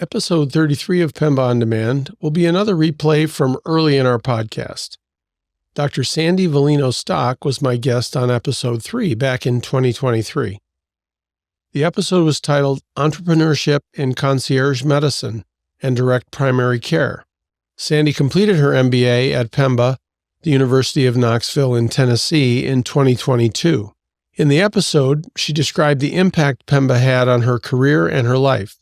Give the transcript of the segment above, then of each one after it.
Episode 33 of Pemba On Demand will be another replay from early in our podcast. Dr. Sandy Villano Stock was my guest on episode 3 back in 2023. The episode was titled Entrepreneurship in Concierge Medicine and Direct Primary Care. Sandy completed her MBA at Pemba, the University of Knoxville in Tennessee, in 2022. In the episode, she described the impact Pemba had on her career and her life.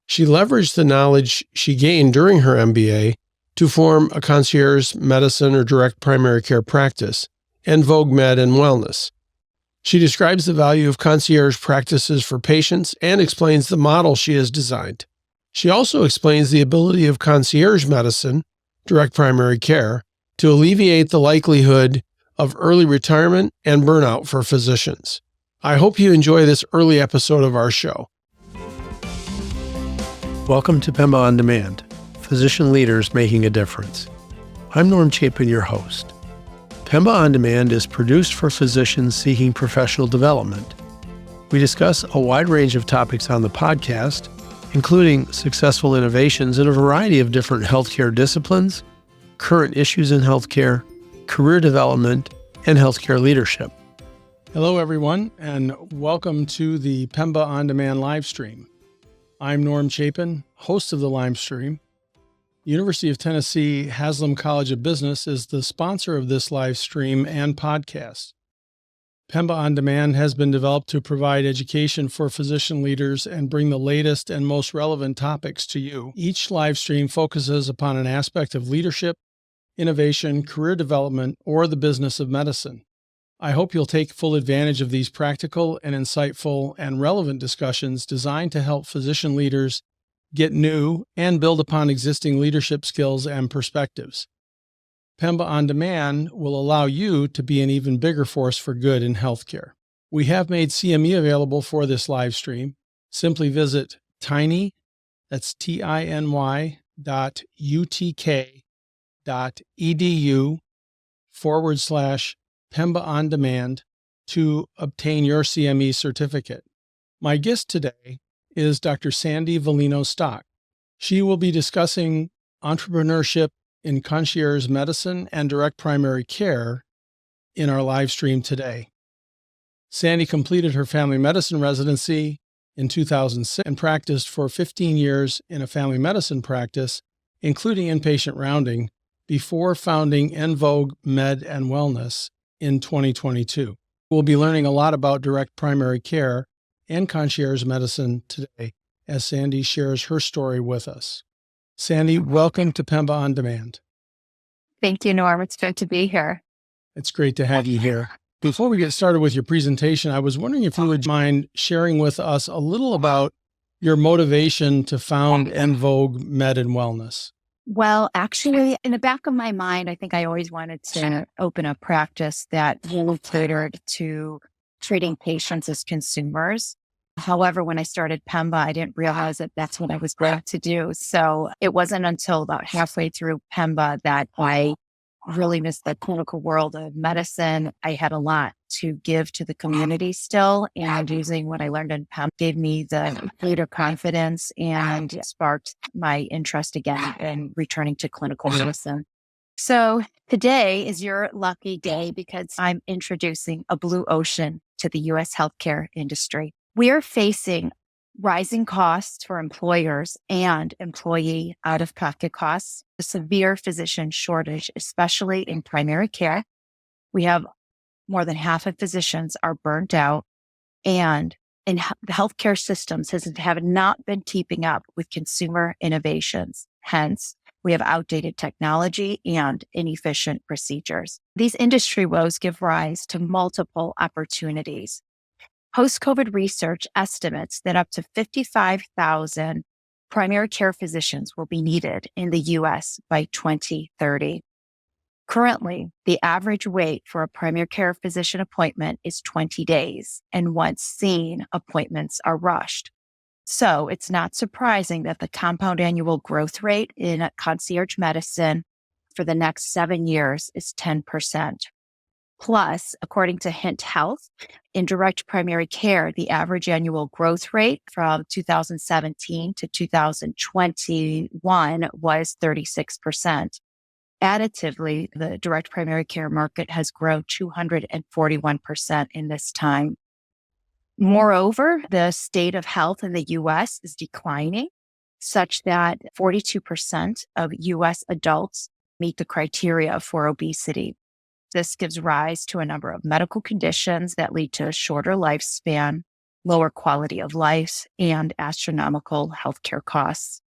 She leveraged the knowledge she gained during her MBA to form a concierge medicine or direct primary care practice and Vogue Med and Wellness. She describes the value of concierge practices for patients and explains the model she has designed. She also explains the ability of concierge medicine, direct primary care, to alleviate the likelihood of early retirement and burnout for physicians. I hope you enjoy this early episode of our show. Welcome to Pemba On Demand, Physician Leaders Making a Difference. I'm Norm Chapin, your host. Pemba On Demand is produced for physicians seeking professional development. We discuss a wide range of topics on the podcast, including successful innovations in a variety of different healthcare disciplines, current issues in healthcare, career development, and healthcare leadership. Hello, everyone, and welcome to the Pemba On Demand live stream. I'm Norm Chapin, host of the live stream. University of Tennessee Haslam College of Business is the sponsor of this live stream and podcast. Pemba On Demand has been developed to provide education for physician leaders and bring the latest and most relevant topics to you. Each live stream focuses upon an aspect of leadership, innovation, career development, or the business of medicine. I hope you'll take full advantage of these practical and insightful and relevant discussions designed to help physician leaders get new and build upon existing leadership skills and perspectives. Pemba On Demand will allow you to be an even bigger force for good in healthcare. We have made CME available for this live stream. Simply visit that's tiny.utk.edu/Pemba On Demand to obtain your CME certificate. My guest today is Dr. Sandy Villano Stock. She will be discussing entrepreneurship in concierge medicine and direct primary care in our live stream today. Sandy completed her family medicine residency in 2006 and practiced for 15 years in a family medicine practice, including inpatient rounding, before founding Vogue Med and Wellness in 2022. We'll be learning a lot about direct primary care and concierge medicine today as Sandy shares her story with us. Sandy, welcome to Pemba On Demand. Thank you, Norm. It's good to be here. It's great to have you here. Before we get started with your presentation, I was wondering if you would mind sharing with us a little about your motivation to found Vogue Med and Wellness. Well, actually, in the back of my mind, I think I always wanted to open a practice that really catered to treating patients as consumers. However, when I started Pemba, I didn't realize that that's what I was going to do. So it wasn't until about halfway through Pemba that I really missed the clinical world of medicine. I had a lot to give to the community still, and using what I learned in Pemba gave me the greater confidence and sparked my interest again in returning to clinical medicine. So today is your lucky day because I'm introducing a blue ocean to the U.S. healthcare industry. We are facing rising costs for employers and employee out-of-pocket costs, a severe physician shortage, especially in primary care. We have more than half of physicians are burnt out, and the healthcare systems have not been keeping up with consumer innovations. Hence, we have outdated technology and inefficient procedures. These industry woes give rise to multiple opportunities. Post-COVID research estimates that up to 55,000 primary care physicians will be needed in the U.S. by 2030. Currently, the average wait for a primary care physician appointment is 20 days, and once seen, appointments are rushed. So it's not surprising that the compound annual growth rate in concierge medicine for the next 7 years is 10%. Plus, according to Hint Health, in direct primary care, the average annual growth rate from 2017 to 2021 was 36%. Additively, the direct primary care market has grown 241% in this time. Moreover, the state of health in the US is declining, such that 42% of US adults meet the criteria for obesity. This gives rise to a number of medical conditions that lead to a shorter lifespan, lower quality of life, and astronomical healthcare costs.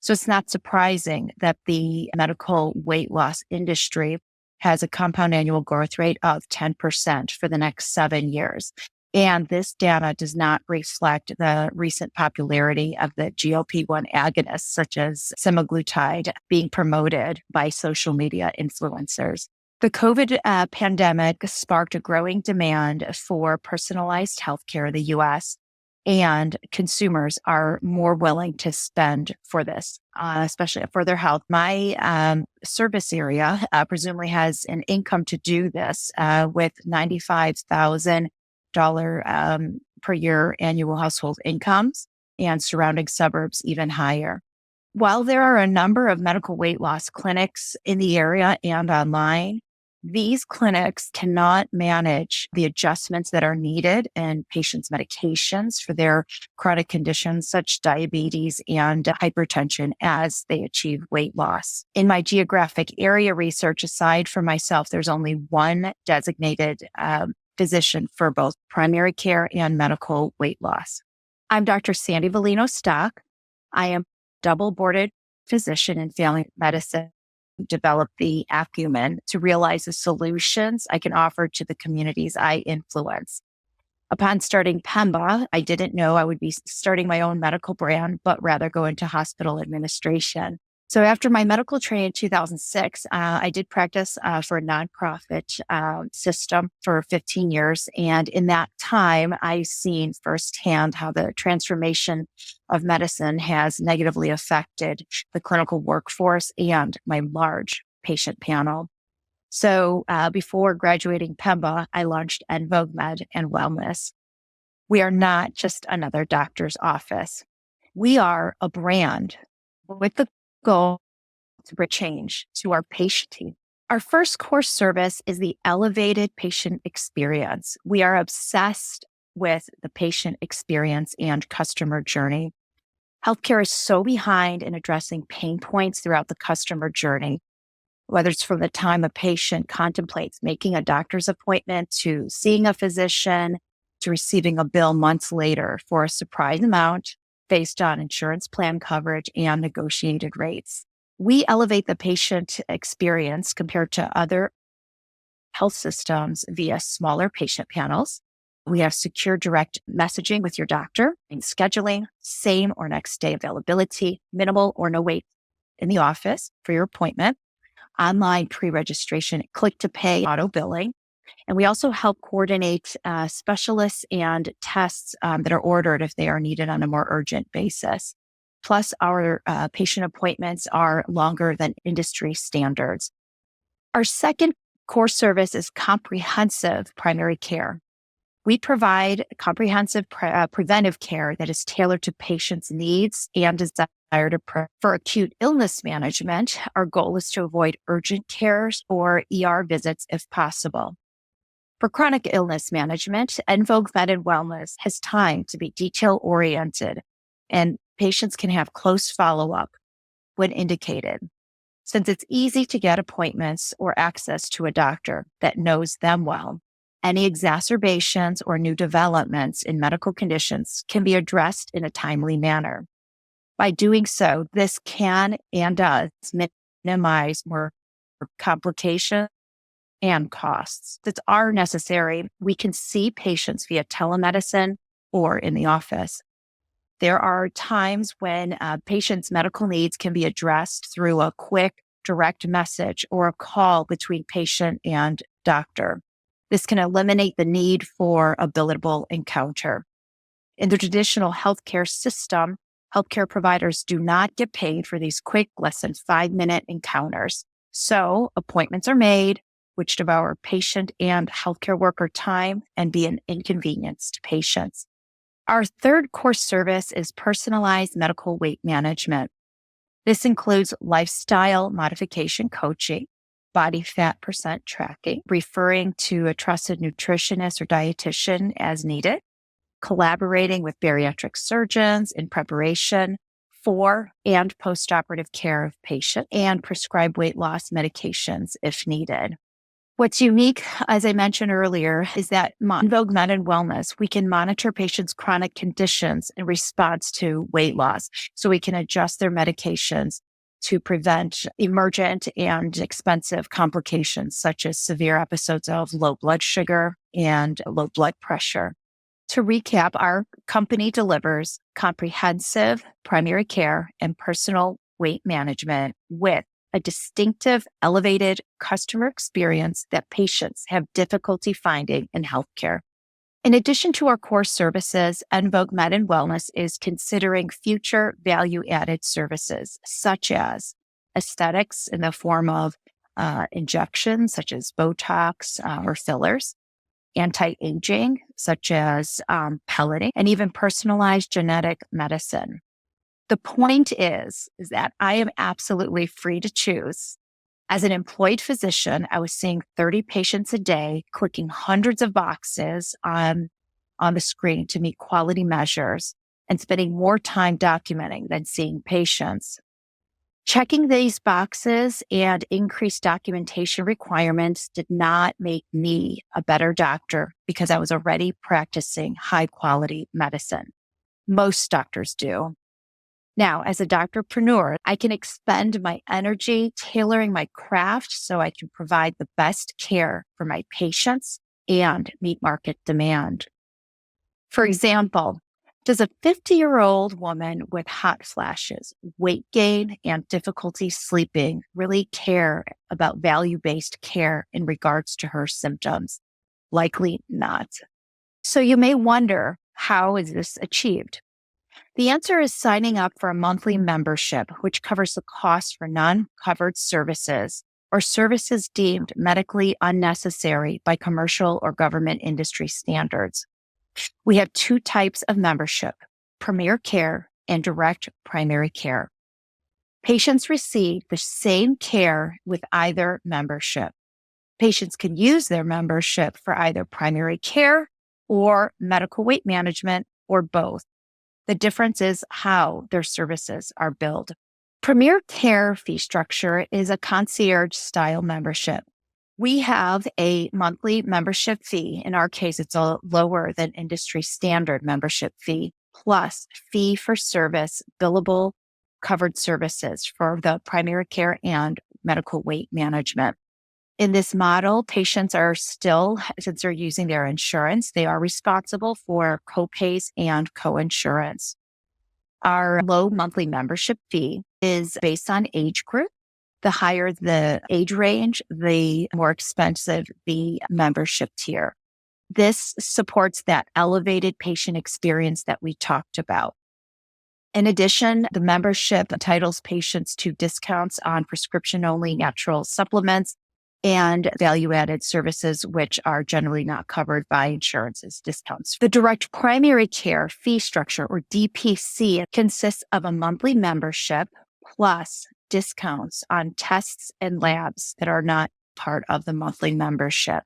So it's not surprising that the medical weight loss industry has a compound annual growth rate of 10% for the next 7 years. And this data does not reflect the recent popularity of the GLP-1 agonists, such as semaglutide, being promoted by social media influencers. The COVID pandemic sparked a growing demand for personalized healthcare in the US, and consumers are more willing to spend for this, especially for their health. My service area presumably has an income to do this with $95,000 per year annual household incomes, and surrounding suburbs even higher. While there are a number of medical weight loss clinics in the area and online, these clinics cannot manage the adjustments that are needed in patients' medications for their chronic conditions, such diabetes and hypertension, as they achieve weight loss. In my geographic area research, aside from myself, there's only one designated physician for both primary care and medical weight loss. I'm Dr. Sandy Villano Stock. I am a double-boarded physician in family medicine. Develop the acumen to realize the solutions I can offer to the communities I influence. Upon starting Pemba, I didn't know I would be starting my own medical brand, but rather go into hospital administration. So after my medical training in 2006, I did practice for a nonprofit system for 15 years. And in that time, I've seen firsthand how the transformation of medicine has negatively affected the clinical workforce and my large patient panel. So before graduating Pemba, I launched Vogue Med and Wellness. We are not just another doctor's office. We are a brand with the goal to bring change to our patient team. Our first core service is the elevated patient experience. We are obsessed with the patient experience and customer journey. Healthcare is so behind in addressing pain points throughout the customer journey, whether it's from the time a patient contemplates making a doctor's appointment to seeing a physician to receiving a bill months later for a surprise amount based on insurance plan coverage and negotiated rates. We elevate the patient experience compared to other health systems via smaller patient panels. We have secure direct messaging with your doctor and scheduling, same or next day availability, minimal or no wait in the office for your appointment, online pre-registration, click to pay, auto billing. And we also help coordinate specialists and tests that are ordered if they are needed on a more urgent basis. Plus, our patient appointments are longer than industry standards. Our second core service is comprehensive primary care. We provide comprehensive preventive care that is tailored to patients' needs and desire for acute illness management. Our goal is to avoid urgent cares or ER visits if possible. For chronic illness management, Vogue Med and Wellness has time to be detail-oriented, and patients can have close follow-up when indicated. Since it's easy to get appointments or access to a doctor that knows them well, any exacerbations or new developments in medical conditions can be addressed in a timely manner. By doing so, this can and does minimize more complications and costs that are necessary. We can see patients via telemedicine or in the office. There are times when patients' medical needs can be addressed through a quick, direct message or a call between patient and doctor. This can eliminate the need for a billable encounter. In the traditional healthcare system, healthcare providers do not get paid for these quick, less than 5-minute encounters. So appointments are made, which devour patient and healthcare worker time and be an inconvenience to patients. Our third core service is personalized medical weight management. This includes lifestyle modification coaching, body fat percent tracking, referring to a trusted nutritionist or dietitian as needed, collaborating with bariatric surgeons in preparation for and postoperative care of patients, and prescribe weight loss medications if needed. What's unique, as I mentioned earlier, is that in Vogue Med and Wellness, we can monitor patients' chronic conditions in response to weight loss. So we can adjust their medications to prevent emergent and expensive complications, such as severe episodes of low blood sugar and low blood pressure. To recap, our company delivers comprehensive primary care and personal weight management with a distinctive, elevated customer experience that patients have difficulty finding in healthcare. In addition to our core services, Vogue Med and Wellness is considering future value-added services, such as aesthetics in the form of injections, such as Botox or fillers, anti-aging, such as pelleting, and even personalized genetic medicine. The point is that I am absolutely free to choose. As an employed physician, I was seeing 30 patients a day, clicking hundreds of boxes on the screen to meet quality measures and spending more time documenting than seeing patients. Checking these boxes and increased documentation requirements did not make me a better doctor because I was already practicing high quality medicine. Most doctors do. Now, as a doctorpreneur, I can expend my energy tailoring my craft so I can provide the best care for my patients and meet market demand. For example, does a 50-year-old woman with hot flashes, weight gain, and difficulty sleeping really care about value-based care in regards to her symptoms? Likely not. So you may wonder, how is this achieved? The answer is signing up for a monthly membership, which covers the cost for non-covered services or services deemed medically unnecessary by commercial or government industry standards. We have two types of membership, Premier Care and Direct Primary Care. Patients receive the same care with either membership. Patients can use their membership for either primary care or medical weight management or both. The difference is how their services are billed. Premier Care fee structure is a concierge style membership. We have a monthly membership fee. In our case, it's a lower than industry standard membership fee, plus fee for service, billable covered services for the primary care and medical weight management. In this model, patients are still, since they're using their insurance, they are responsible for copays and coinsurance. Our low monthly membership fee is based on age group. The higher the age range, the more expensive the membership tier. This supports that elevated patient experience that we talked about. In addition, the membership entitles patients to discounts on prescription-only natural supplements and value-added services, which are generally not covered by insurance's discounts. The direct primary care fee structure, or DPC, consists of a monthly membership plus discounts on tests and labs that are not part of the monthly membership.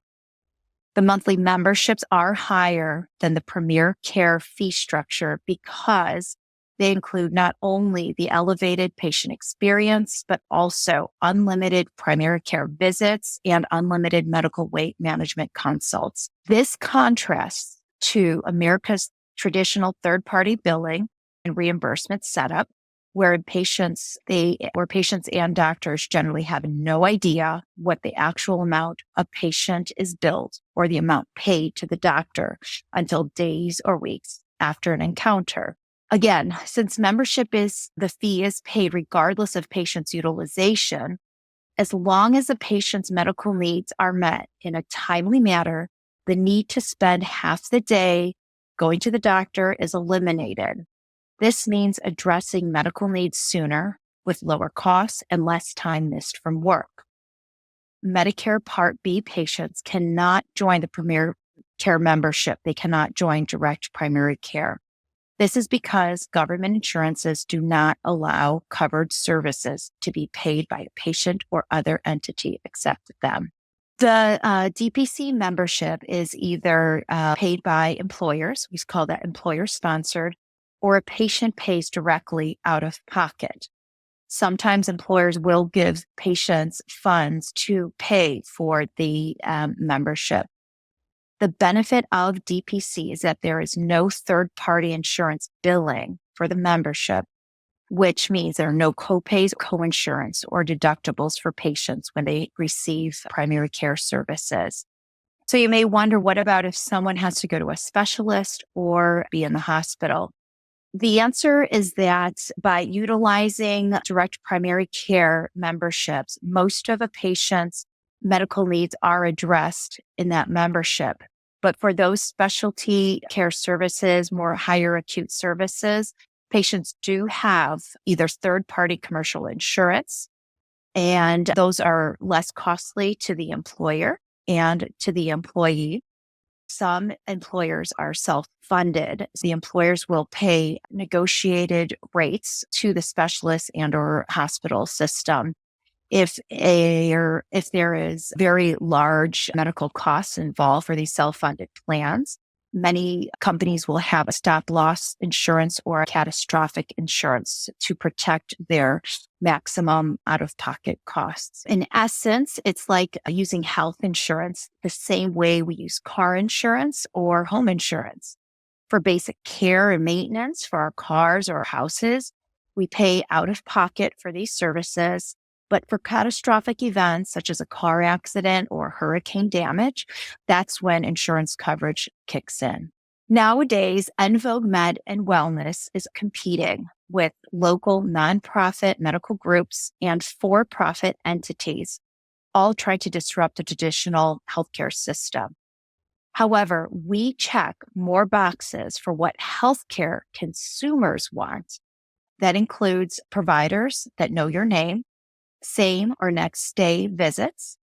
The monthly memberships are higher than the Premier Care fee structure because they include not only the elevated patient experience, but also unlimited primary care visits and unlimited medical weight management consults. This contrasts to America's traditional third-party billing and reimbursement setup, where patients and doctors generally have no idea what the actual amount a patient is billed or the amount paid to the doctor until days or weeks after an encounter. Again, since the fee is paid regardless of patient's utilization, as long as the patient's medical needs are met in a timely manner, the need to spend half the day going to the doctor is eliminated. This means addressing medical needs sooner with lower costs and less time missed from work. Medicare Part B patients cannot join the primary care membership. They cannot join direct primary care. This is because government insurances do not allow covered services to be paid by a patient or other entity except them. The DPC membership is either paid by employers, we call that employer-sponsored, or a patient pays directly out of pocket. Sometimes employers will give patients funds to pay for the membership. The benefit of DPC is that there is no third-party insurance billing for the membership, which means there are no copays, coinsurance, or deductibles for patients when they receive primary care services. So you may wonder, what about if someone has to go to a specialist or be in the hospital? The answer is that by utilizing direct primary care memberships, most of a patient's medical needs are addressed in that membership. But for those specialty care services, more higher acute services, patients do have either third-party commercial insurance, and those are less costly to the employer and to the employee. Some employers are self-funded. The employers will pay negotiated rates to the specialist and or hospital system. If there is very large medical costs involved for these self-funded plans, many companies will have a stop-loss insurance or a catastrophic insurance to protect their maximum out-of-pocket costs. In essence, it's like using health insurance the same way we use car insurance or home insurance. For basic care and maintenance for our cars or houses, we pay out-of-pocket for these services. But for catastrophic events such as a car accident or hurricane damage, that's when insurance coverage kicks in. Nowadays, Vogue Med and Wellness is competing with local nonprofit medical groups and for-profit entities, all trying to disrupt the traditional healthcare system. However, we check more boxes for what healthcare consumers want. That includes providers that know your name, same or next day visits,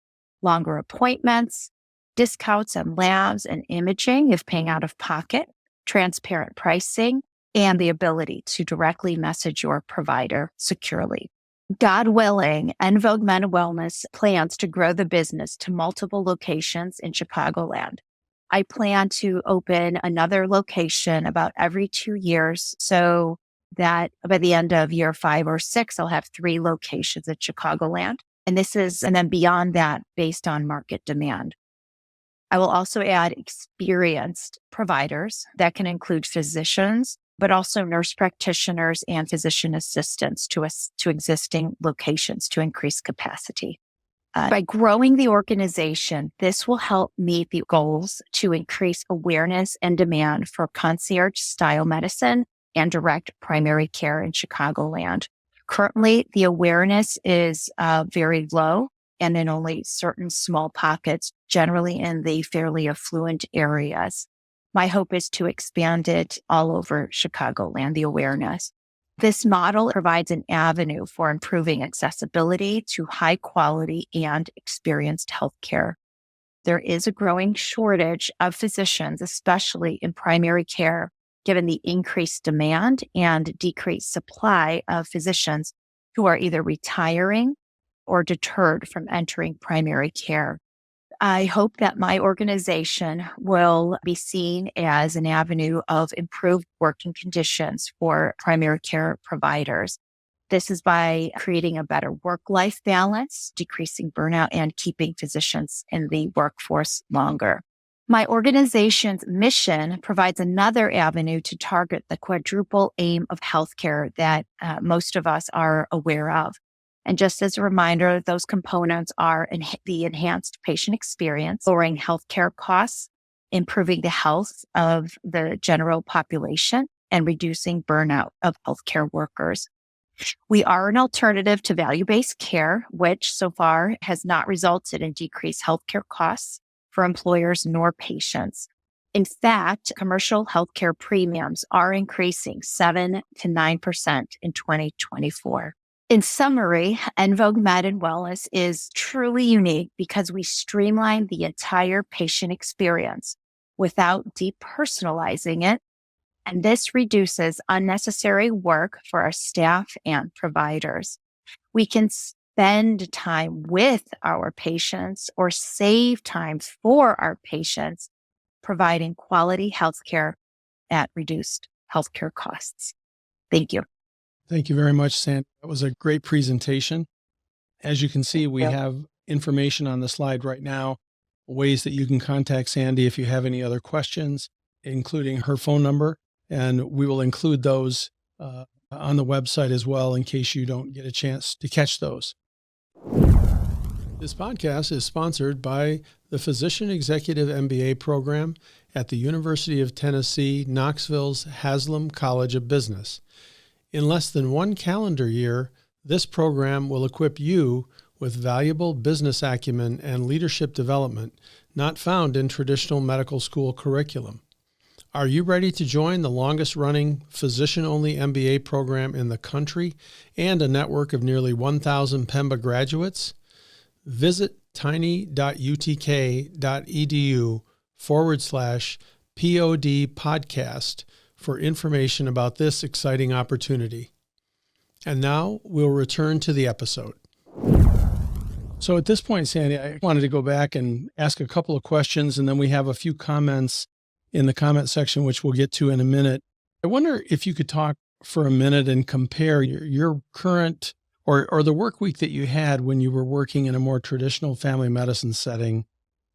longer appointments, discounts on labs and imaging if paying out of pocket, transparent pricing, and the ability to directly message your provider securely. God willing, Vogue Men Wellness plans to grow the business to multiple locations in Chicagoland. I plan to open another location about every 2 years, so that by the end of year 5 or 6, I'll have 3 locations at Chicagoland. And then beyond that, based on market demand. I will also add experienced providers that can include physicians, but also nurse practitioners and physician assistants to existing locations to increase capacity. By growing the organization, this will help meet the goals to increase awareness and demand for concierge style medicine and direct primary care in Chicagoland. Currently, the awareness is very low and in only certain small pockets, generally in the fairly affluent areas. My hope is to expand it all over Chicagoland, the awareness. This model provides an avenue for improving accessibility to high quality and experienced healthcare. There is a growing shortage of physicians, especially in primary care, given the increased demand and decreased supply of physicians who are either retiring or deterred from entering primary care. I hope that my organization will be seen as an avenue of improved working conditions for primary care providers. This is by creating a better work-life balance, decreasing burnout, and keeping physicians in the workforce longer. My organization's mission provides another avenue to target the quadruple aim of healthcare that most of us are aware of. And just as a reminder, those components are the enhanced patient experience, lowering healthcare costs, improving the health of the general population, and reducing burnout of healthcare workers. We are an alternative to value-based care, which so far has not resulted in decreased healthcare costs for employers nor patients. In fact, commercial healthcare premiums are increasing 7 to 9% in 2024. In summary, Vogue Med and Wellness is truly unique because we streamline the entire patient experience without depersonalizing it. And this reduces unnecessary work for our staff and providers. We can spend time with our patients or save time for our patients, providing quality healthcare at reduced healthcare costs. Thank you. Thank you very much, Sandy. That was a great presentation. As you can see, we have information on the slide right now, ways that you can contact Sandy if you have any other questions, including her phone number. And we will include those on the website as well in case you don't get a chance to catch those. This podcast is sponsored by the Physician Executive MBA program at the University of Tennessee, Knoxville's Haslam College of Business. In less than 1 calendar year, this program will equip you with valuable business acumen and leadership development not found in traditional medical school curriculum. Are you ready to join the longest-running physician-only MBA program in the country and a network of nearly 1,000 Pemba graduates? Visit tiny.utk.edu/POD podcast for information about this exciting opportunity. And now we'll return to the episode. So at this point, Sandy, I wanted to go back and ask a couple of questions, and then we have a few comments in the comment section, which we'll get to in a minute. I wonder if you could talk for a minute and compare your current or the work week that you had when you were working in a more traditional family medicine setting,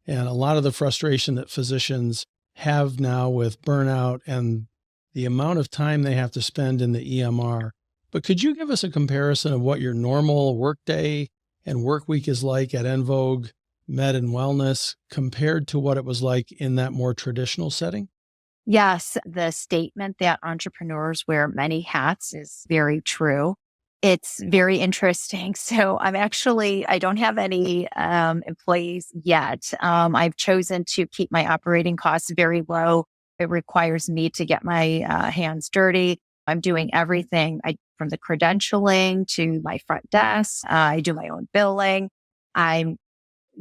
and a lot of the frustration that physicians have now with burnout and the amount of time they have to spend in the EMR. But could you give us a comparison of what your normal workday and work week is like at Vogue Med and Wellness compared to what it was like in that more traditional setting? Yes, the statement that entrepreneurs wear many hats is very true. It's very interesting. So I don't have any employees yet. I've chosen to keep my operating costs very low. It requires me to get my hands dirty. I'm doing everything from the credentialing to my front desk. I do my own billing. I'm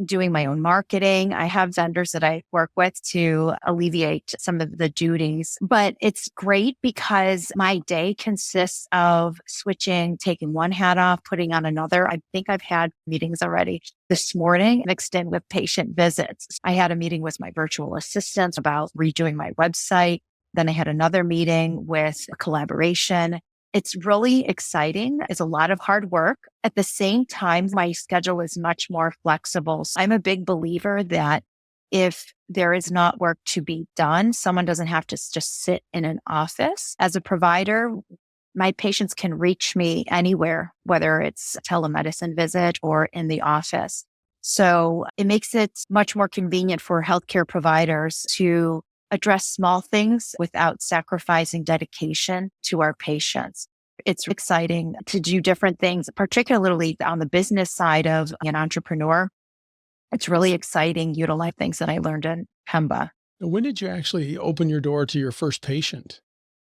doing my own marketing. I have vendors that I work with to alleviate some of the duties, but it's great because my day consists of switching, taking one hat off, putting on another. I think I've had meetings already this morning mixed in with patient visits. I had a meeting with my virtual assistant about redoing my website. Then I had another meeting with a collaboration. It's really exciting. It's a lot of hard work. At the same time, my schedule is much more flexible. So I'm a big believer that if there is not work to be done, someone doesn't have to just sit in an office. As a provider, my patients can reach me anywhere, whether it's a telemedicine visit or in the office. So it makes it much more convenient for healthcare providers to address small things without sacrificing dedication to our patients. It's exciting to do different things, particularly on the business side of an entrepreneur. It's really exciting utilizing things that I learned in Pemba. When did you actually open your door to your first patient?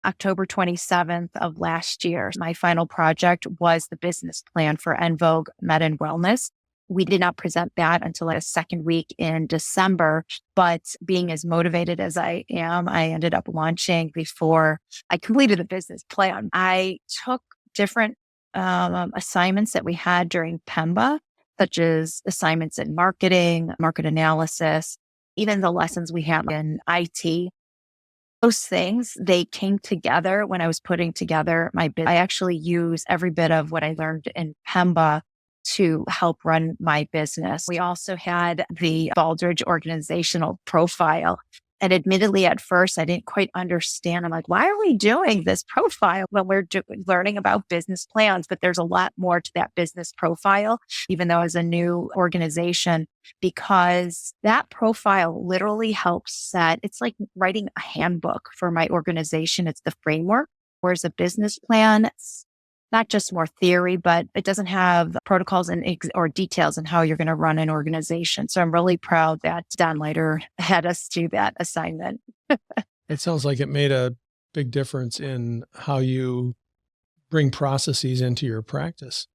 October 27th of last year. My final project was the business plan for Vogue Med and Wellness. We did not present that until a second week in December, but being as motivated as I am, I ended up launching before I completed the business plan. I took different assignments that we had during Pemba, such as assignments in marketing, market analysis, even the lessons we had in IT. Those things, they came together when I was putting together my business. I actually use every bit of what I learned in Pemba to help run my business. We also had the Baldrige organizational profile. And admittedly, at first, I didn't quite understand. I'm like, why are we doing this profile when we're learning about business plans? But there's a lot more to that business profile, even though as a new organization, because that profile literally helps set, it's like writing a handbook for my organization. It's the framework, whereas a business plan, it's not just more theory, but it doesn't have protocols or details in how you're going to run an organization. So I'm really proud that Don Leiter had us do that assignment. It sounds like it made a big difference in how you bring processes into your practice.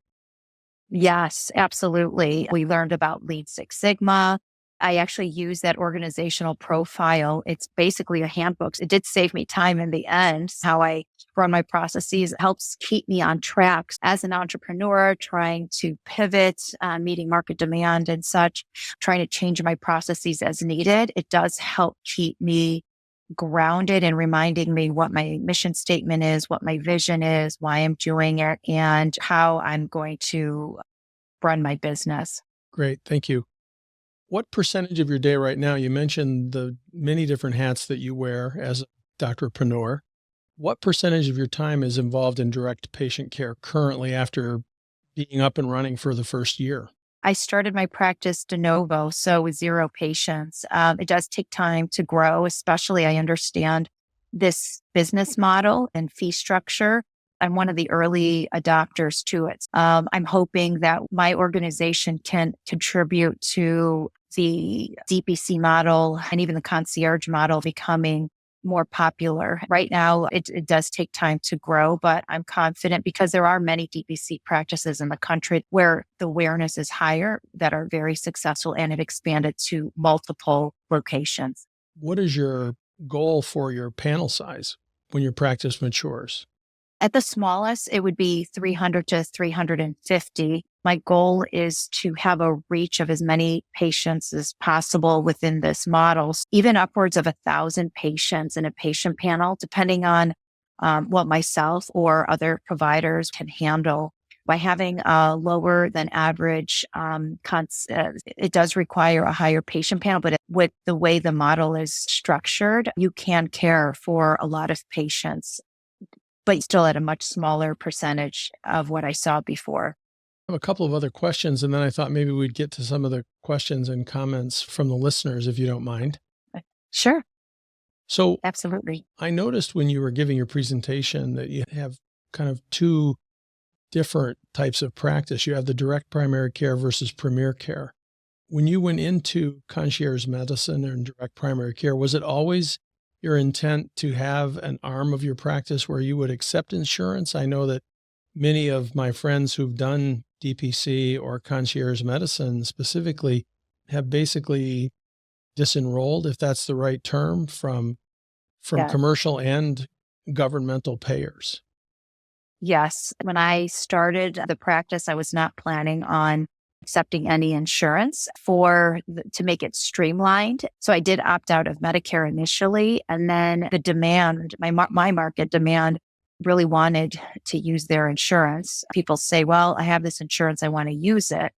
Yes, absolutely. We learned about Lean Six Sigma. I actually use that organizational profile. It's basically a handbook. It did save me time in the end, how I run my processes. It helps keep me on track as an entrepreneur, trying to pivot, meeting market demand and such, trying to change my processes as needed. It does help keep me grounded and reminding me what my mission statement is, what my vision is, why I'm doing it, and how I'm going to run my business. Great. Thank you. What percentage of your day right now, you mentioned the many different hats that you wear as a doctorpreneur. What percentage of your time is involved in direct patient care currently after being up and running for the first year? I started my practice de novo, so with zero patients. It does take time to grow, especially I understand this business model and fee structure. I'm one of the early adopters to it. I'm hoping that my organization can contribute to the DPC model and even the concierge model becoming more popular. Right now, it does take time to grow, but I'm confident because there are many DPC practices in the country where the awareness is higher that are very successful and it expanded to multiple locations. What is your goal for your panel size when your practice matures? At the smallest, it would be 300 to 350. My goal is to have a reach of as many patients as possible within this model, even upwards of 1,000 patients in a patient panel, depending on what myself or other providers can handle. By having a lower than average, it does require a higher patient panel, but with the way the model is structured, you can care for a lot of patients but still at a much smaller percentage of what I saw before. I have a couple of other questions, and then I thought maybe we'd get to some of the questions and comments from the listeners, if you don't mind. Sure, So absolutely. I noticed when you were giving your presentation that you have kind of two different types of practice. You have the direct primary care versus premier care. When you went into concierge medicine and direct primary care, was it always your intent to have an arm of your practice where you would accept insurance? I know that many of my friends who've done DPC or concierge medicine specifically have basically disenrolled, if that's the right term, from Yeah. commercial and governmental payers. Yes. When I started the practice, I was not planning on accepting any insurance to make it streamlined. So I did opt out of Medicare initially. And then the demand, my market demand really wanted to use their insurance. People say, well, I have this insurance. I want to use it.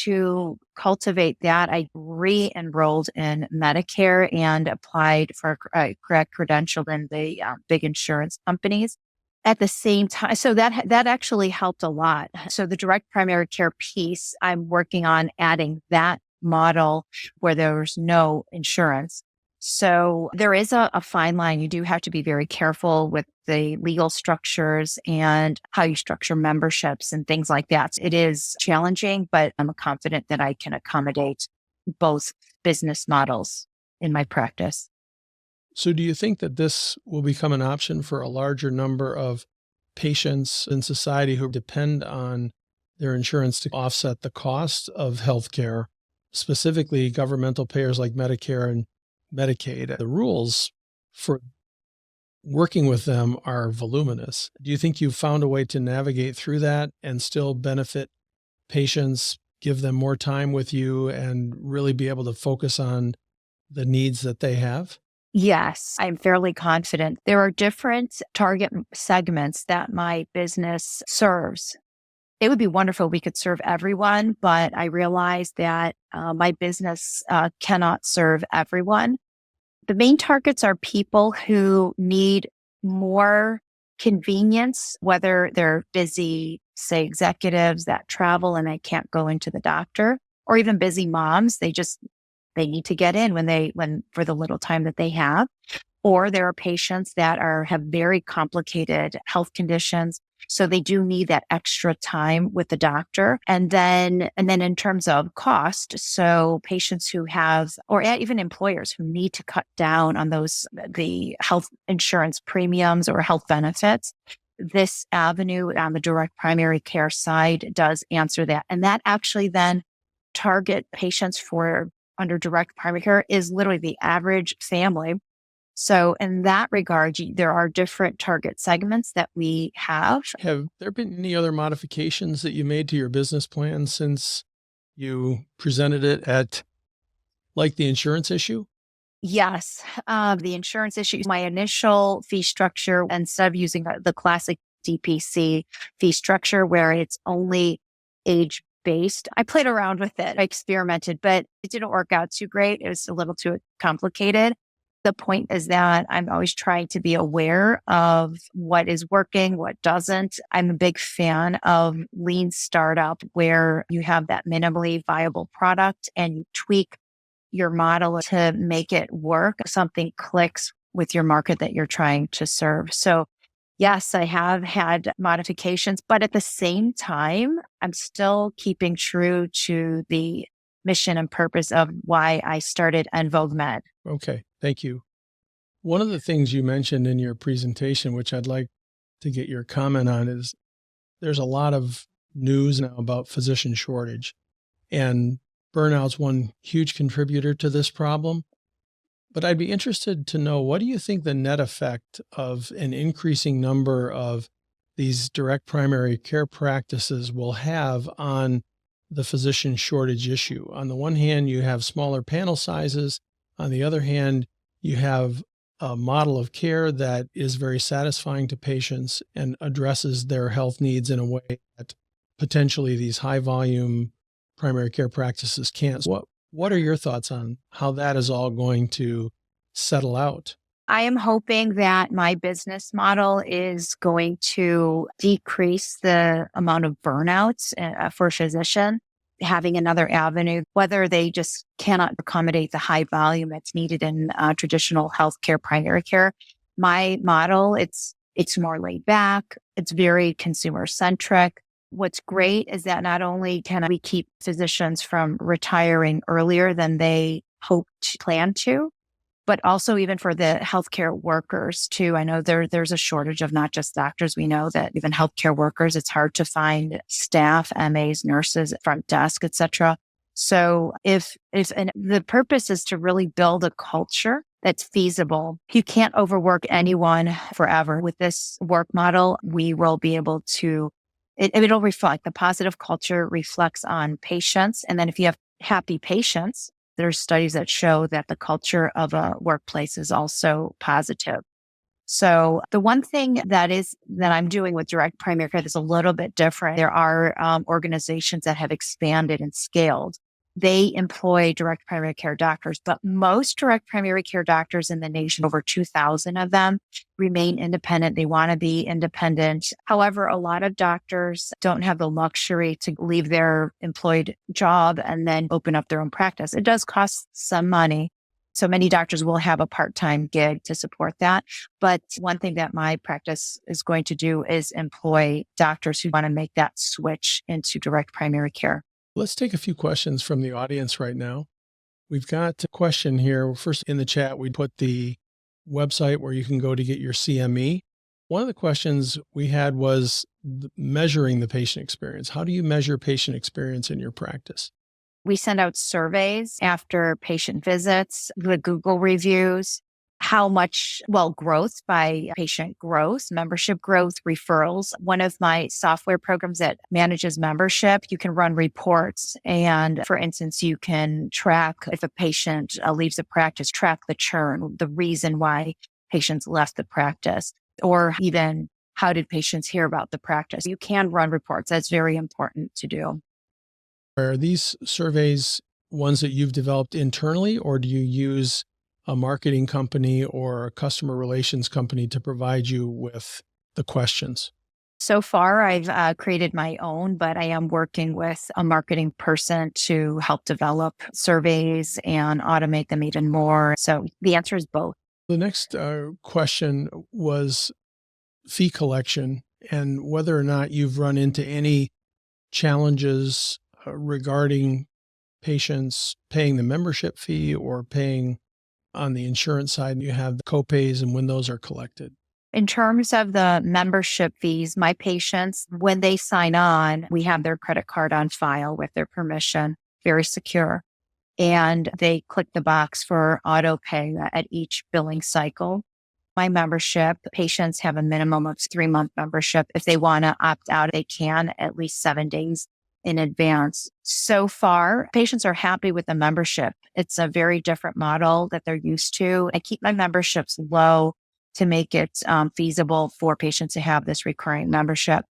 To cultivate that, I re-enrolled in Medicare and applied for a correct credential in the big insurance companies at the same time. So that actually helped a lot. So the direct primary care piece, I'm working on adding that model where there's no insurance. So there is a fine line. You do have to be very careful with the legal structures and how you structure memberships and things like that. It is challenging, but I'm confident that I can accommodate both business models in my practice. So do you think that this will become an option for a larger number of patients in society who depend on their insurance to offset the cost of healthcare, specifically governmental payers like Medicare and Medicaid? The rules for working with them are voluminous. Do you think you've found a way to navigate through that and still benefit patients, give them more time with you, and really be able to focus on the needs that they have? Yes, I'm fairly confident. There are different target segments that my business serves. It would be wonderful if we could serve everyone, but I realize that my business cannot serve everyone. The main targets are people who need more convenience, whether they're busy, say executives that travel and they can't go into the doctor, or even busy moms. They need to get in when for the little time that they have. Or there are patients that have very complicated health conditions. So they do need that extra time with the doctor. And then in terms of cost, so patients who have, or even employers who need to cut down on the health insurance premiums or health benefits, this avenue on the direct primary care side does answer that. And that actually then target patients for under direct primary care is literally the average family. So in that regard, there are different target segments that we have. Have there been any other modifications that you made to your business plan since you presented it at like the insurance issue? Yes, the insurance issue. My initial fee structure, instead of using the classic DPC fee structure where it's only age based, I played around with it. I experimented, but it didn't work out too great. It was a little too complicated. The point is that I'm always trying to be aware of what is working, what doesn't. I'm a big fan of lean startup where you have that minimally viable product and you tweak your model to make it work. Something clicks with your market that you're trying to serve. So yes, I have had modifications, but at the same time, I'm still keeping true to the mission and purpose of why I started Vogue Med. Okay, thank you. One of the things you mentioned in your presentation, which I'd like to get your comment on, is there's a lot of news now about physician shortage, and burnout's one huge contributor to this problem. But I'd be interested to know, what do you think the net effect of an increasing number of these direct primary care practices will have on the physician shortage issue? On the one hand, you have smaller panel sizes. On the other hand, you have a model of care that is very satisfying to patients and addresses their health needs in a way that potentially these high volume primary care practices can't. What are your thoughts on how that is all going to settle out? I am hoping that my business model is going to decrease the amount of burnouts for a physician, having another avenue, whether they just cannot accommodate the high volume that's needed in traditional healthcare, primary care. My model, it's more laid back. It's very consumer centric. What's great is that not only can we keep physicians from retiring earlier than they hoped plan to, but also even for the healthcare workers too. I know there's a shortage of not just doctors. We know that even healthcare workers, it's hard to find staff, MAs, nurses, front desk, etc. So if and the purpose is to really build a culture that's feasible. You can't overwork anyone forever. With this work model, we will be able to it'll reflect the positive culture reflects on patients. And then if you have happy patients, there's studies that show that the culture of a workplace is also positive. So the one thing that I'm doing with direct primary care that's a little bit different. There are organizations that have expanded and scaled. They employ direct primary care doctors, but most direct primary care doctors in the nation, over 2,000 of them, remain independent. They want to be independent. However, a lot of doctors don't have the luxury to leave their employed job and then open up their own practice. It does cost some money. So many doctors will have a part-time gig to support that. But one thing that my practice is going to do is employ doctors who want to make that switch into direct primary care. Let's take a few questions from the audience right now. We've got a question here. First, in the chat, we put the website where you can go to get your CME. One of the questions we had was measuring the patient experience. How do you measure patient experience in your practice? We send out surveys after patient visits, the Google reviews, how much, growth by patient growth, membership growth, referrals. One of my software programs that manages membership, you can run reports. And for instance, you can track if a patient leaves the practice, track the churn, the reason why patients left the practice, or even how did patients hear about the practice. You can run reports. That's very important to do. Are these surveys ones that you've developed internally, or do you use a marketing company or a customer relations company to provide you with the questions? So far, I've created my own, but I am working with a marketing person to help develop surveys and automate them even more. So the answer is both. The next question was fee collection and whether or not you've run into any challenges regarding patients paying the membership fee or paying on the insurance side. You have the copays and when those are collected. In terms of the membership fees, my patients, when they sign on, we have their credit card on file with their permission, very secure. And they click the box for auto pay at each billing cycle. My membership, patients have a minimum of 3-month membership. If they want to opt out, they can at least 7 days in advance. So far, patients are happy with the membership. It's a very different model that they're used to. I keep my memberships low to make it feasible for patients to have this recurring membership.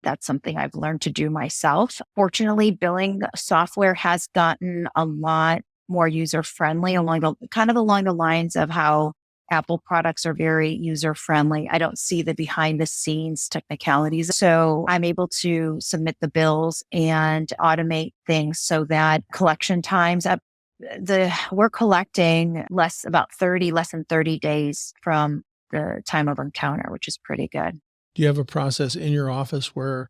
That's something I've learned to do myself. Fortunately, billing software has gotten a lot more user-friendly along the lines of how Apple products are very user-friendly. I don't see the behind-the-scenes technicalities. So I'm able to submit the bills and automate things so that collection times, we're collecting less than 30 days from the time of encounter, which is pretty good. Do you have a process in your office where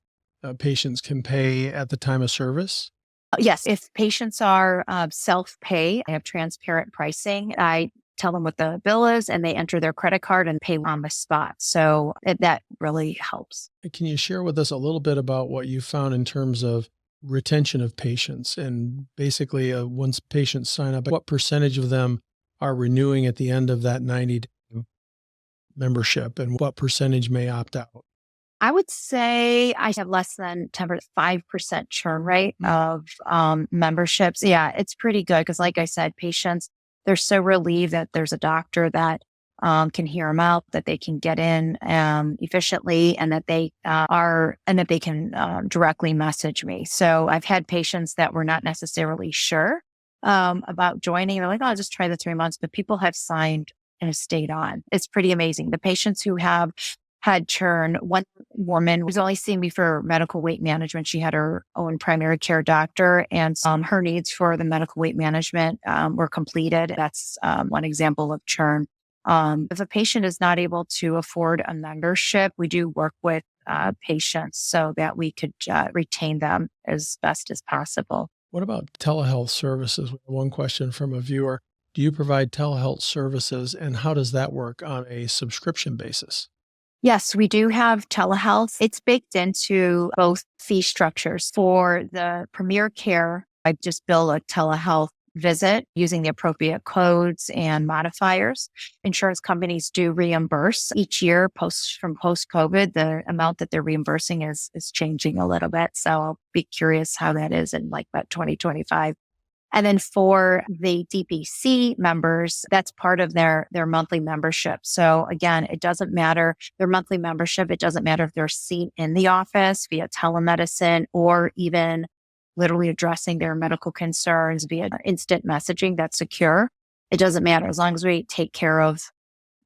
patients can pay at the time of service? Yes, if patients are self-pay, I have transparent pricing. I tell them what the bill is and they enter their credit card and pay on the spot. So that really helps. Can you share with us a little bit about what you found in terms of retention of patients? And basically, once patients sign up, what percentage of them are renewing at the end of that 90-day membership and what percentage may opt out? I would say I have less than 5% churn rate of memberships. Yeah, it's pretty good because like I said, patients, they're so relieved that there's a doctor that can hear them out, that they can get in efficiently and that they can directly message me. So I've had patients that were not necessarily sure about joining. They're like, oh, I'll just try the 3 months, but people have signed and have stayed on. It's pretty amazing. The patients who have had churn, one woman was only seeing me for medical weight management. She had her own primary care doctor and her needs for the medical weight management were completed. That's one example of churn. If a patient is not able to afford a membership, we do work with patients so that we could retain them as best as possible. What about telehealth services? One question from a viewer. Do you provide telehealth services and how does that work on a subscription basis? Yes, we do have telehealth. It's baked into both fee structures. For the Premier Care, I just bill a telehealth visit using the appropriate codes and modifiers. Insurance companies do reimburse each year from post-COVID. The amount that they're reimbursing is changing a little bit. So I'll be curious how that is in like about 2025. And then for the DPC members, that's part of their monthly membership. So again, it doesn't matter their monthly membership. It doesn't matter if they're seen in the office via telemedicine or even literally addressing their medical concerns via instant messaging that's secure. It doesn't matter as long as we take care of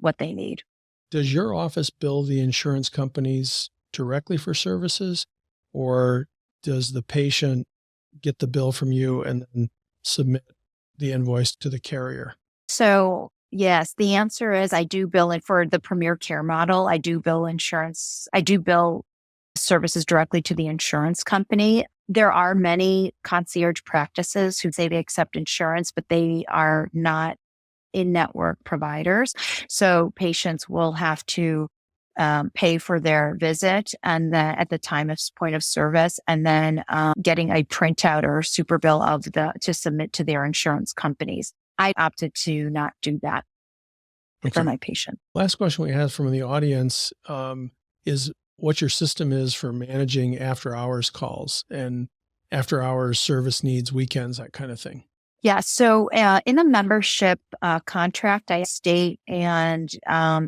what they need. Does your office bill the insurance companies directly for services, or does the patient get the bill from you and then submit the invoice to the carrier? So yes, the answer is I do bill it for the Premier Care model. I do bill insurance. I do bill services directly to the insurance company. There are many concierge practices who say they accept insurance, but they are not in-network providers. So patients will have to pay for their visit and then at the time of point of service, and then getting a printout or super bill to submit to their insurance companies. I opted to not do that for my patient. Last question we have from the audience is what your system is for managing after hours calls and after hours service needs, weekends, that kind of thing. Yeah. So in the membership contract, I state and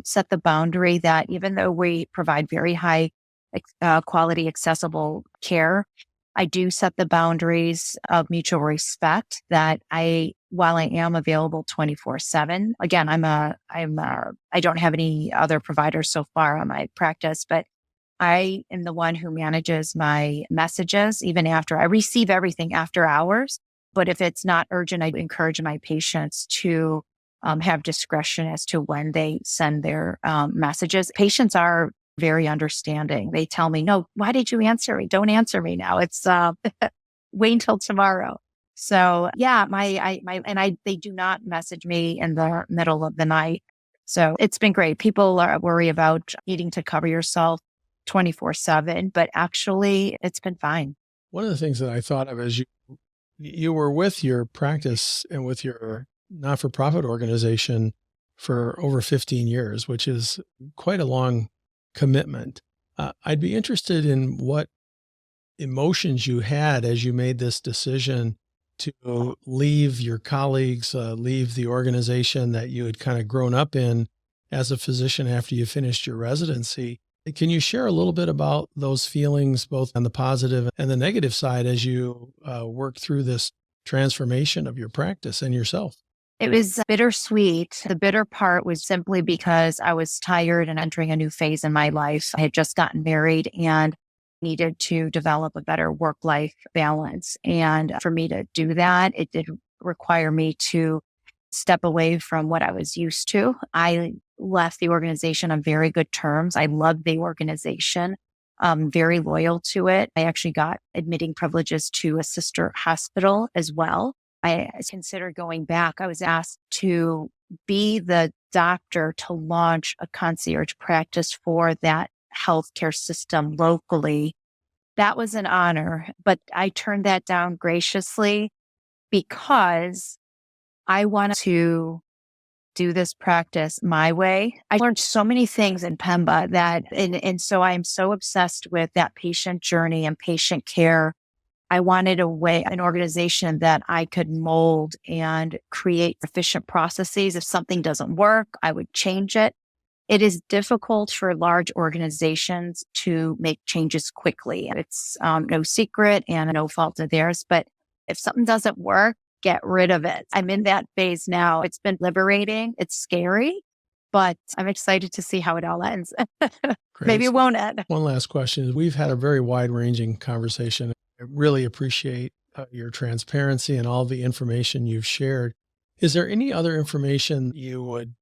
set the boundary that even though we provide very high quality, accessible care, I do set the boundaries of mutual respect that while I am available 24/7, again, I don't have any other providers so far on my practice, but I am the one who manages my messages even after I receive everything after hours. But if it's not urgent, I encourage my patients to have discretion as to when they send their messages. Patients are very understanding. They tell me, no, why did you answer me? Don't answer me now. It's wait until tomorrow. So yeah, they do not message me in the middle of the night. So it's been great. People worry about needing to cover yourself 24/7, but actually it's been fine. One of the things that I thought of as you were with your practice and with your not-for-profit organization for over 15 years, which is quite a long commitment. I'd be interested in what emotions you had as you made this decision to leave your colleagues, leave the organization that you had kind of grown up in as a physician after you finished your residency. Can you share a little bit about those feelings, both on the positive and the negative side, as you work through this transformation of your practice and yourself? It was bittersweet. The bitter part was simply because I was tired and entering a new phase in my life. I had just gotten married and needed to develop a better work-life balance. And for me to do that, it did require me to step away from what I was used to. I left the organization on very good terms. I loved the organization, very loyal to it. I actually got admitting privileges to a sister hospital as well. I considered going back. I was asked to be the doctor to launch a concierge practice for that healthcare system locally. That was an honor, but I turned that down graciously because I wanted to do this practice my way. I learned so many things in Pemba and so I'm so obsessed with that patient journey and patient care. I wanted an organization that I could mold and create efficient processes. If something doesn't work, I would change it. It is difficult for large organizations to make changes quickly. It's no secret and no fault of theirs, but if something doesn't work, get rid of it. I'm in that phase now. It's been liberating. It's scary, but I'm excited to see how it all ends. Maybe it won't end. One last question. We've had a very wide-ranging conversation. I really appreciate your transparency and all the information you've shared. Is there any other information you would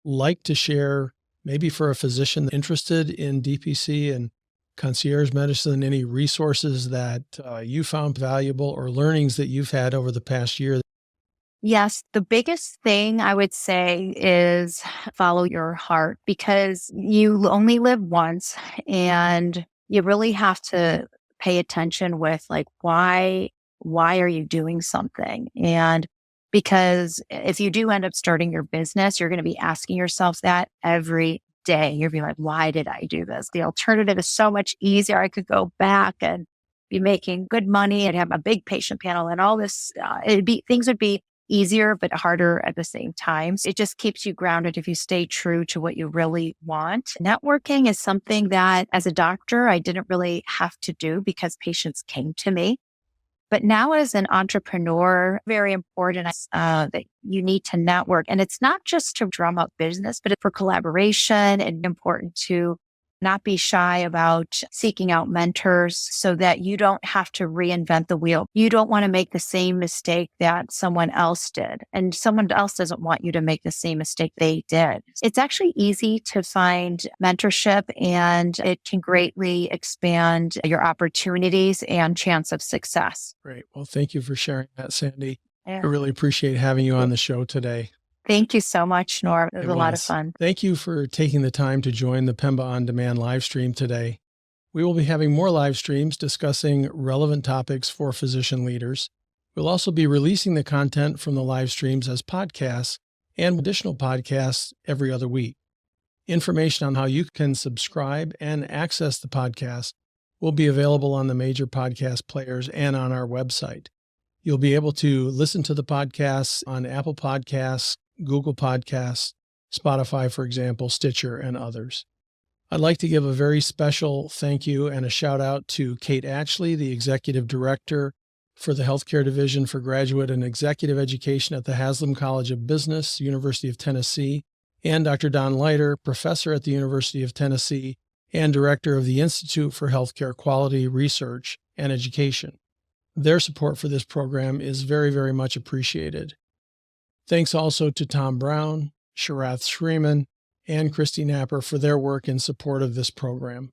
like to share, maybe for a physician interested in DPC and concierge medicine, any resources that you found valuable or learnings that you've had over the past year? Yes, the biggest thing I would say is follow your heart, because you only live once and you really have to pay attention with like, why are you doing something? And because if you do end up starting your business, you're going to be asking yourself that every day. You'll be like, why did I do this? The alternative is so much easier. I could go back and be making good money and have a big patient panel and all this. Things would be easier, but harder at the same time. It just keeps you grounded if you stay true to what you really want. Networking is something that as a doctor, I didn't really have to do because patients came to me. But now as an entrepreneur, very important that you need to network. And it's not just to drum up business, but for collaboration, and important to not be shy about seeking out mentors so that you don't have to reinvent the wheel. You don't want to make the same mistake that someone else did, and someone else doesn't want you to make the same mistake they did. It's actually easy to find mentorship, and it can greatly expand your opportunities and chance of success. Great. Well, thank you for sharing that, Sandy. Yeah. I really appreciate having you on the show today. Thank you so much, Norm. It was a lot of fun. Thank you for taking the time to join the Pemba On Demand live stream today. We will be having more live streams discussing relevant topics for physician leaders. We'll also be releasing the content from the live streams as podcasts and additional podcasts every other week. Information on how you can subscribe and access the podcast will be available on the major podcast players and on our website. You'll be able to listen to the podcasts on Apple Podcasts, Google Podcasts, Spotify, for example, Stitcher, and others. I'd like to give a very special thank you and a shout out to Kate Ashley, the Executive Director for the Healthcare Division for Graduate and Executive Education at the Haslam College of Business, University of Tennessee, and Dr. Don Leiter, Professor at the University of Tennessee and Director of the Institute for Healthcare Quality Research and Education. Their support for this program is very, very much appreciated. Thanks also to Tom Brown, Sharath Shreeman, and Christy Napper for their work in support of this program.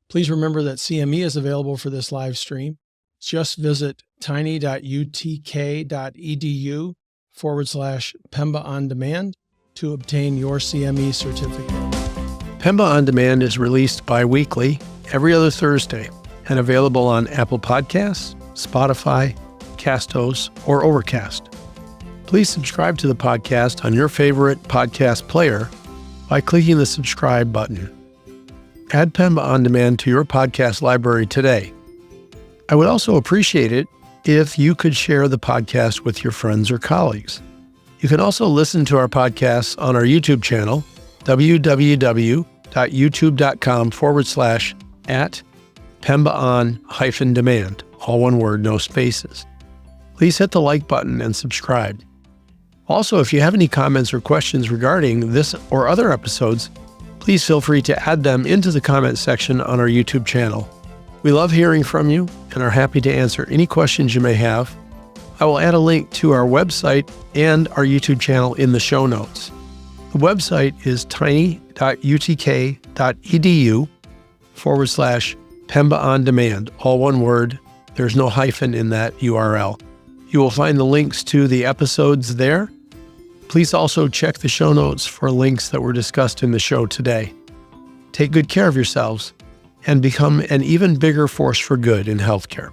Please remember that CME is available for this live stream. Just visit tiny.utk.edu/Pemba On Demand to obtain your CME certificate. Pemba On Demand is released bi-weekly every other Thursday and available on Apple Podcasts, Spotify, Castos, or Overcast. Please subscribe to the podcast on your favorite podcast player by clicking the subscribe button. Add Pemba On Demand to your podcast library today. I would also appreciate it if you could share the podcast with your friends or colleagues. You can also listen to our podcasts on our YouTube channel, www.youtube.com/@PembaOn-Demand, all one word, no spaces. Please hit the like button and subscribe. Also, if you have any comments or questions regarding this or other episodes, please feel free to add them into the comment section on our YouTube channel. We love hearing from you and are happy to answer any questions you may have. I will add a link to our website and our YouTube channel in the show notes. The website is tiny.utk.edu/Pemba On Demand, all one word. There's no hyphen in that URL. You will find the links to the episodes there. Please also check the show notes for links that were discussed in the show today. Take good care of yourselves and become an even bigger force for good in healthcare.